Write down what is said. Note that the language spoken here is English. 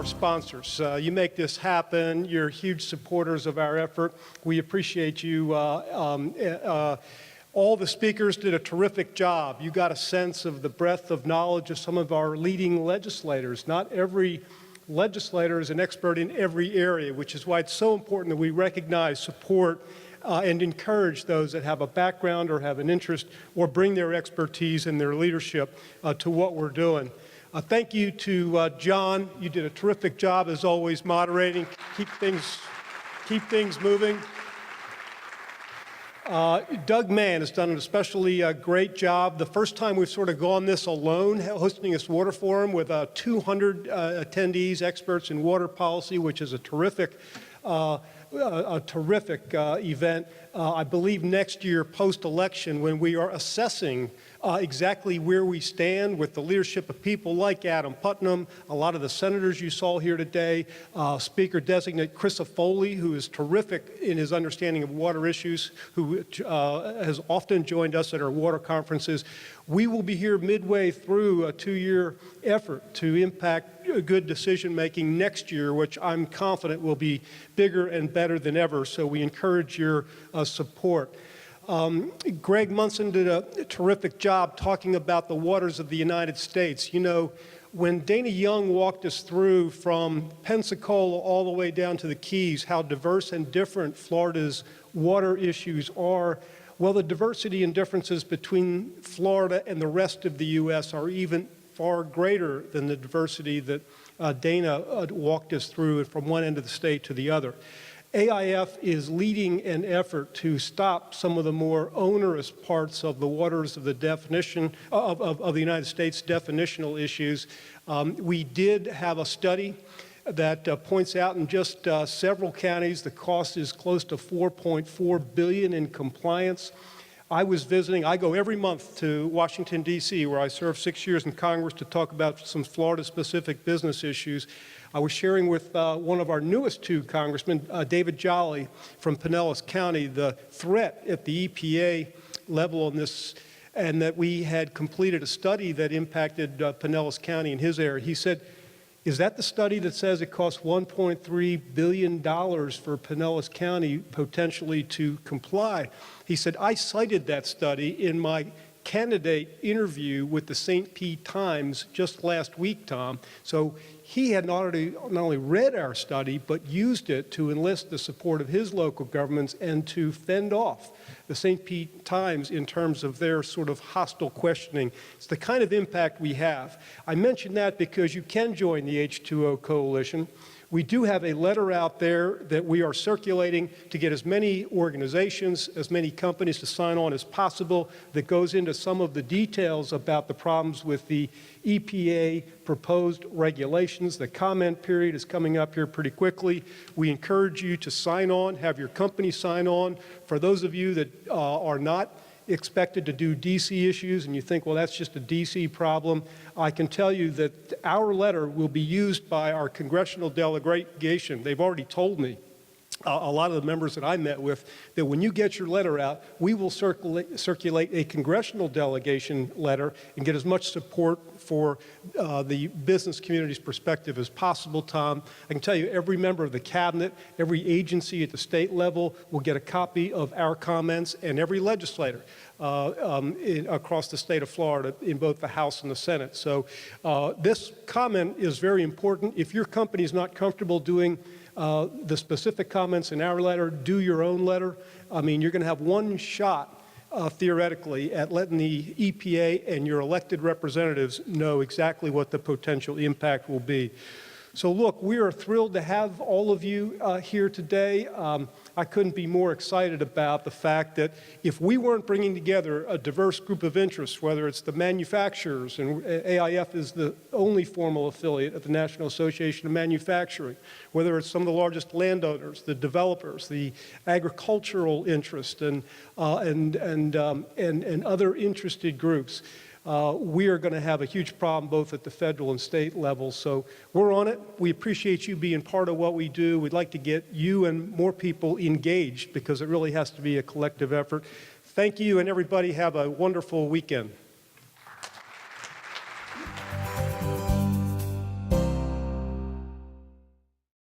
our sponsors. You make this happen. You're huge supporters of our effort. We appreciate you. All the speakers did a terrific job. You got a sense of the breadth of knowledge of some of our leading legislators. Not every legislator is an expert in every area, which is why it's so important that we recognize, support, and encourage those that have a background or have an interest or bring their expertise and their leadership to what we're doing. Thank you to John. You did a terrific job, as always, moderating. Keep things moving. Doug Mann has done an especially great job. The first time we've sort of gone this alone, hosting this water forum with 200 attendees, experts in water policy, which is a terrific event. I believe next year, post-election, when we are assessing exactly where we stand with the leadership of people like Adam Putnam, a lot of the senators you saw here today, Speaker-designate Chris Foley, who is terrific in his understanding of water issues, who has often joined us at our water conferences. We will be here midway through a 2-year effort to impact good decision-making next year, which I'm confident will be bigger and better than ever, so we encourage your support. Greg Munson did a terrific job talking about the waters of the United States. You know, when Dana Young walked us through from Pensacola all the way down to the Keys, how diverse and different Florida's water issues are, well, the diversity and differences between Florida and the rest of the U.S. are even far greater than the diversity that Dana walked us through from one end of the state to the other. AIF is leading an effort to stop some of the more onerous parts of the waters of the definition of the United States definitional issues. We did have a study that points out in just several counties the cost is close to $4.4 billion in compliance. I go every month to Washington, D.C., where I served 6 years in Congress to talk about some Florida-specific business issues. I was sharing with one of our newest 2 congressmen, David Jolly from Pinellas County, the threat at the EPA level on this, and that we had completed a study that impacted Pinellas County in his area. He said, "Is that the study that says it costs $1.3 billion for Pinellas County potentially to comply?" He said, "I cited that study in my candidate interview with the St. Pete Times just last week, Tom." So he had not only read our study, but used it to enlist the support of his local governments and to fend off the St. Pete Times in terms of their sort of hostile questioning. It's the kind of impact we have. I mention that because you can join the H2O Coalition. We do have a letter out there that we are circulating to get as many organizations, as many companies to sign on as possible, that goes into some of the details about the problems with the EPA proposed regulations. The comment period is coming up here pretty quickly. We encourage you to sign on, have your company sign on. For those of you that are not expected to do DC issues and you think, well, that's just a DC problem, I can tell you that our letter will be used by our congressional delegation. They've already told me, a lot of the members that I met with, that when you get your letter out, we will circulate a congressional delegation letter and get as much support for the business community's perspective as possible, Tom. I can tell you every member of the cabinet, every agency at the state level will get a copy of our comments, and every legislator across the state of Florida in both the House and the Senate. So this comment is very important. If your company is not comfortable doing the specific comments in our letter, do your own letter. I mean, you're going to have one shot, theoretically, at letting the EPA and your elected representatives know exactly what the potential impact will be. So look, we are thrilled to have all of you here today. I couldn't be more excited about the fact that if we weren't bringing together a diverse group of interests, whether it's the manufacturers, and AIF is the only formal affiliate of the National Association of Manufacturing, whether it's some of the largest landowners, the developers, the agricultural interest, and other interested groups, we are going to have a huge problem both at the federal and state level. So we're on it. We appreciate you being part of what we do. We'd like to get you and more people engaged because it really has to be a collective effort. Thank you, and everybody have a wonderful weekend.